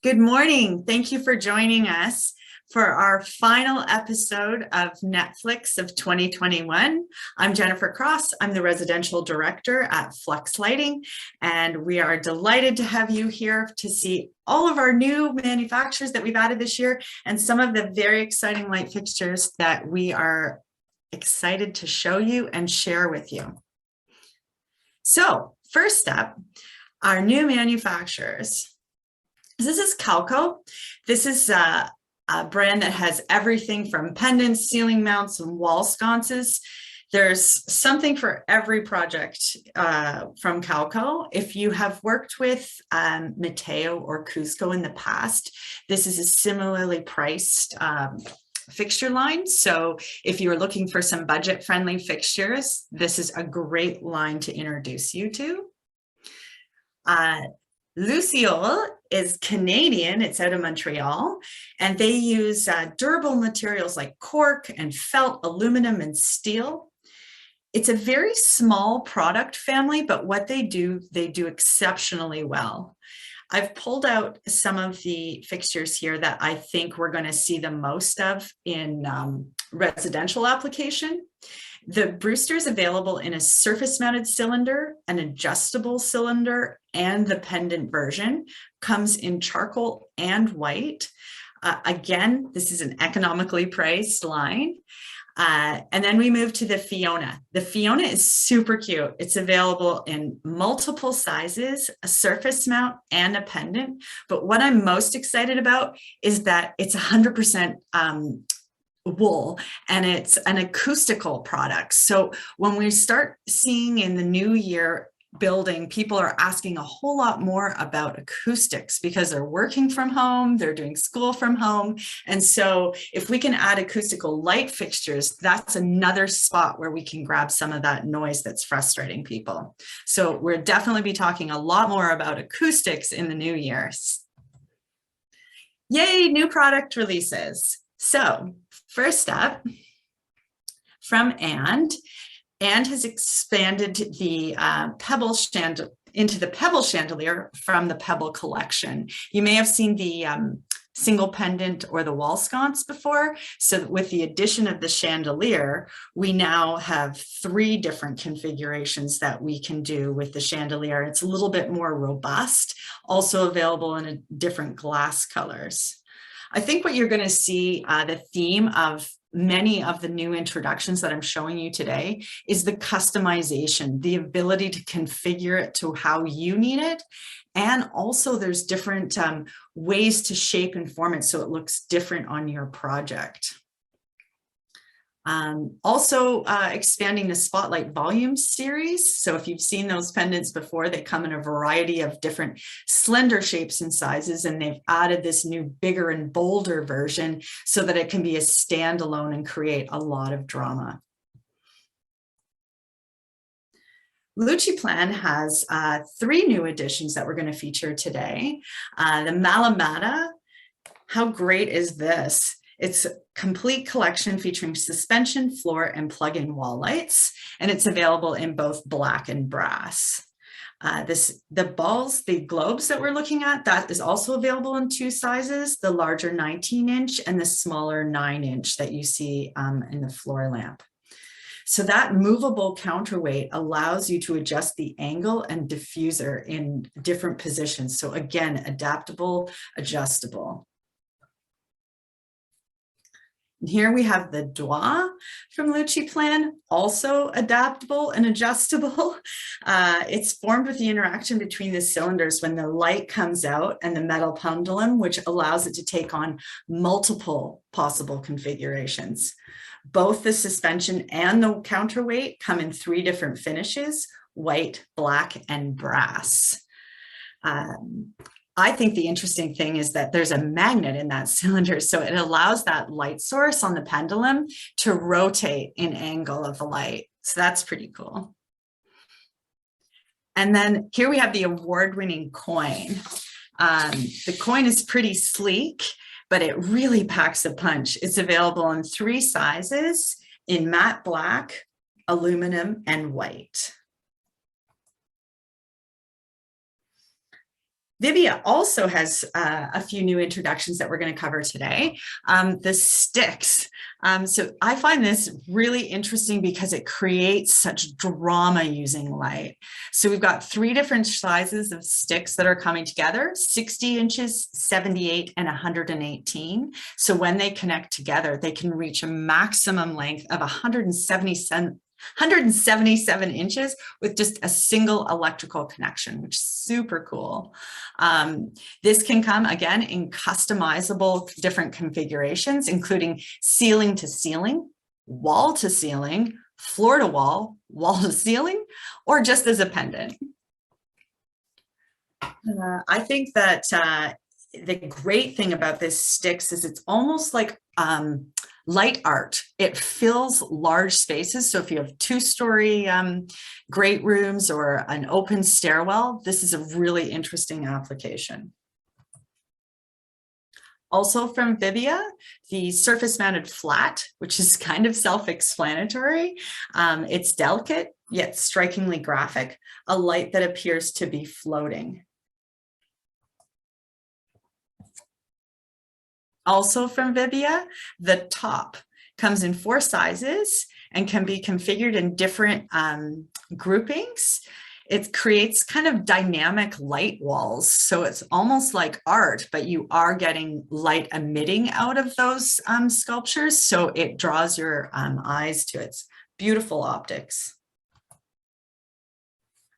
Good morning. Thank you for joining us for our final episode of NetFlux of 2021. I'm Jennifer Cross. I'm the residential director at Flux Lighting, and we are delighted to have you here to see all of our new manufacturers that we've added this year and some of the very exciting light fixtures that we are excited to show you and share with you. So first up, our new manufacturers. This is Calco. This is a brand that has everything from pendants, ceiling mounts, and wall sconces. There's something for every project from Calco. If you have worked with Mateo or Cusco in the past, this is a similarly priced fixture line. So if you're looking for some budget-friendly fixtures, this is a great line to introduce you to. Luciol is Canadian, it's out of Montreal, and they use durable materials like cork and felt, aluminum, and steel. It's a very small product family, but what they do exceptionally well. I've pulled out some of the fixtures here that I think we're going to see the most of in residential application. The Brewster is available in a surface mounted cylinder, an adjustable cylinder, and the pendant version. Comes in charcoal and white. Again, this is an economically priced line. And then we move to the Fiona. The Fiona is super cute. It's available in multiple sizes, a surface mount and a pendant. But what I'm most excited about is that it's 100% wool, and it's an acoustical product. So when we start seeing in the new year building, people are asking a whole lot more about acoustics because they're working from home, they're doing school from home. And so if we can add acoustical light fixtures, that's another spot where we can grab some of that noise that's frustrating people. So we'll definitely be talking a lot more about acoustics in the new year. Yay, new product releases. So first up, from And has expanded the Pebble chandelier into the Pebble chandelier from the Pebble collection. You may have seen the single pendant or the wall sconce before. So with the addition of the chandelier, we now have 3 different configurations that we can do with the chandelier. It's a little bit more robust, also available in different glass colors. I think what you're going to see, the theme of many of the new introductions that I'm showing you today is the customization, the ability to configure it to how you need it. And also there's different ways to shape and form it so it looks different on your project. Also expanding the Spotlight Volume series. So if you've seen those pendants before, they come in a variety of different slender shapes and sizes, and they've added this new bigger and bolder version so that it can be a standalone and create a lot of drama. Luciol has 3 new additions that we're going to feature today. The Malamata, how great is this? It's a complete collection featuring suspension, floor, and plug-in wall lights, and it's available in both black and brass. The globes that we're looking at, that is also available in 2 sizes, the larger 19-inch and the smaller 9-inch that you see in the floor lamp. So that movable counterweight allows you to adjust the angle and diffuser in different positions. So again, adaptable, adjustable. Here we have the doigt from Luciol, also adaptable and adjustable. It's formed with the interaction between the cylinders when the light comes out and the metal pendulum, which allows it to take on multiple possible configurations. Both the suspension and the counterweight come in 3 different finishes: white, black, and brass. I think the interesting thing is that there's a magnet in that cylinder, so it allows that light source on the pendulum to rotate in angle of the light. So that's pretty cool. And then here we have the award-winning coin. The coin is pretty sleek, but it really packs a punch. It's available in 3 sizes, in matte black, aluminum, and white. Vivia also has a few new introductions that we're going to cover today. The sticks. So I find this really interesting because it creates such drama using light. So we've got 3 different sizes of sticks that are coming together, 60 inches, 78, and 118. So when they connect together, they can reach a maximum length of 177 inches with just a single electrical connection, which is super cool. This can come again in customizable different configurations, including ceiling to ceiling, wall to ceiling, floor to wall, wall to ceiling, or just as a pendant. I think that the great thing about this sticks is it's almost like light art. It fills large spaces. So if you have 2-story great rooms or an open stairwell, this is a really interesting application. Also from Vivia, the surface mounted flat, which is kind of self-explanatory. It's delicate, yet strikingly graphic, a light that appears to be floating. Also from Vivia, the top comes in 4 sizes and can be configured in different groupings. It creates kind of dynamic light walls. So it's almost like art, but you are getting light emitting out of those sculptures. So it draws your eyes to its beautiful optics.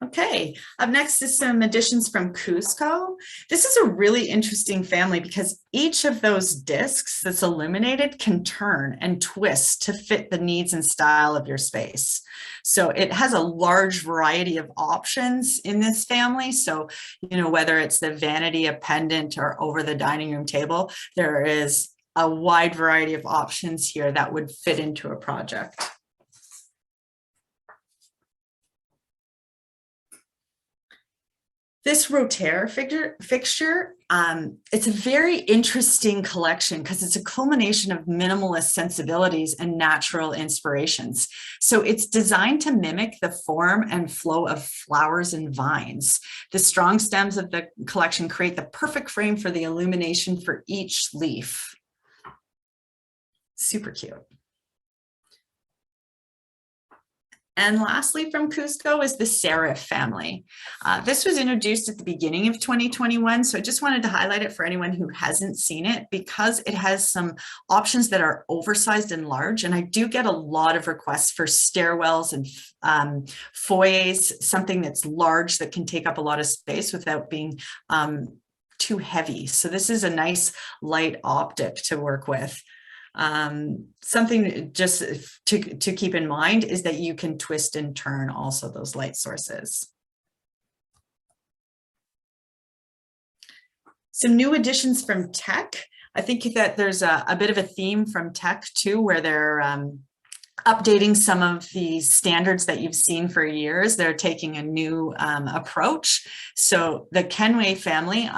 Okay, up next is some additions from Cusco. This is a really interesting family because each of those discs that's illuminated can turn and twist to fit the needs and style of your space. So it has a large variety of options in this family. So, you know, whether it's the vanity, a pendant, or over the dining room table, there is a wide variety of options here that would fit into a project. This Rotaire fixture, it's a very interesting collection because it's a culmination of minimalist sensibilities and natural inspirations. So it's designed to mimic the form and flow of flowers and vines. The strong stems of the collection create the perfect frame for the illumination for each leaf. Super cute. And lastly, from Cusco is the Serif family. This was introduced at the beginning of 2021, so I just wanted to highlight it for anyone who hasn't seen it because it has some options that are oversized and large, and I do get a lot of requests for stairwells and foyers, something that's large that can take up a lot of space without being too heavy. So this is a nice light optic to work with. Something just to keep in mind is that you can twist and turn also those light sources. Some new additions from tech. I think that there's a bit of a theme from tech too, where they're updating some of the standards that you've seen for years. They're taking a new approach. So the Kenway family,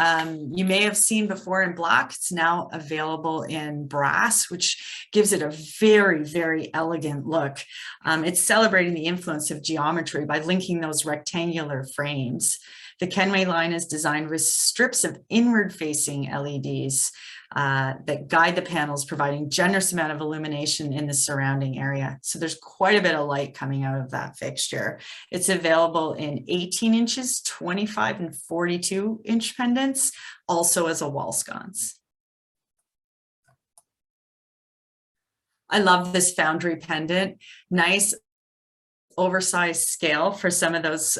you may have seen before in black. It's now available in brass, which gives it a very, very elegant look. It's celebrating the influence of geometry by linking those rectangular frames. The Kenway line is designed with strips of inward-facing LEDs that guide the panels, providing generous amount of illumination in the surrounding area. So there's quite a bit of light coming out of that fixture. It's available in 18 inches, 25 and 42 inch pendants, also as a wall sconce. I love this foundry pendant. Nice oversized scale for some of those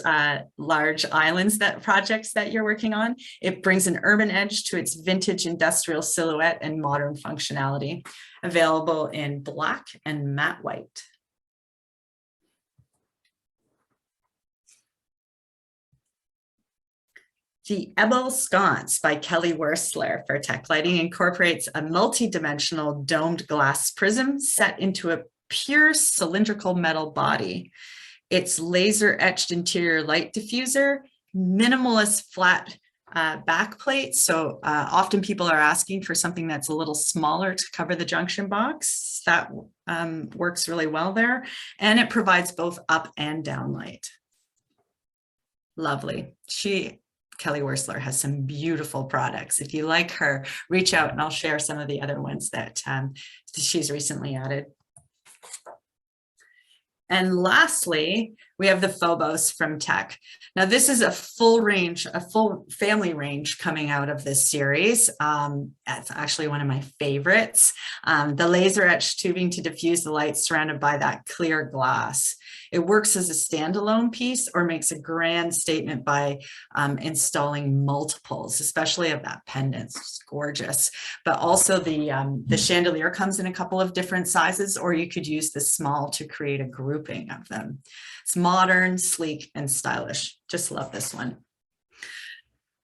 large islands projects that you're working on. It brings an urban edge to its vintage industrial silhouette and modern functionality. Available in black and matte white. The Ebel Sconce by Kelly Wurstler for tech lighting incorporates a multi-dimensional domed glass prism set into a pure cylindrical metal body. Its laser etched interior light diffuser, minimalist flat back plate. So often people are asking for something that's a little smaller to cover the junction box. That works really well there. And it provides both up and down light. Lovely. She Kelly Wersler has some beautiful products. If you like her, reach out and I'll share some of the other ones that she's recently added. And lastly, we have the Phobos from Tech. Now, this is a full range, a full family range coming out of this series. That's actually one of my favorites. The laser etched tubing to diffuse the light surrounded by that clear glass. It works as a standalone piece or makes a grand statement by installing multiples, especially of that pendant. It's gorgeous. But also the chandelier comes in a couple of different sizes, or you could use the small to create a grouping of them. It's modern, sleek, and stylish. Just love this one.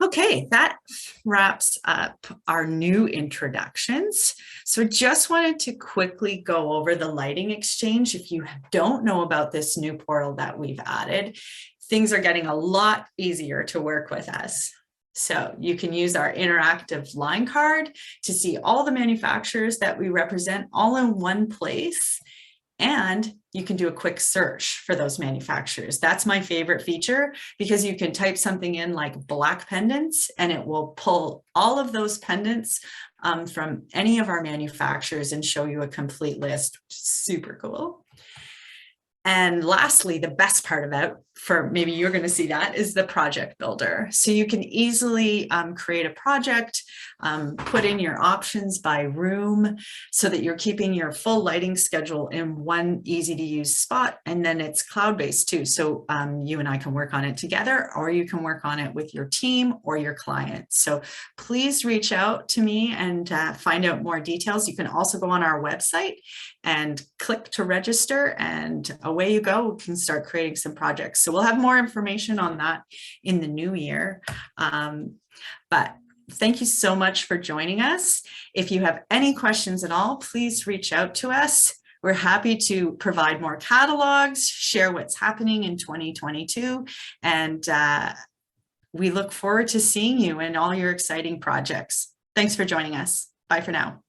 Okay, that wraps up our new introductions. So just wanted to quickly go over the lighting exchange. If you don't know about this new portal that we've added, things are getting a lot easier to work with us. So you can use our interactive line card to see all the manufacturers that we represent all in one place. And you can do a quick search for those manufacturers. That's my favorite feature because you can type something in like black pendants and it will pull all of those pendants from any of our manufacturers and show you a complete list. Super cool. And lastly, the best part about, for maybe you're going to see that, is the project builder. So you can easily create a project, put in your options by room so that you're keeping your full lighting schedule in one easy to use spot. And then it's cloud-based too. So you and I can work on it together, or you can work on it with your team or your client. So please reach out to me and find out more details. You can also go on our website and click to register, and away you go. We can start creating some projects. So we'll have more information on that in the new year. But thank you so much for joining us. If you have any questions at all, please reach out to us. We're happy to provide more catalogs, share what's happening in 2022, and we look forward to seeing you in all your exciting projects. Thanks for joining us. Bye for now.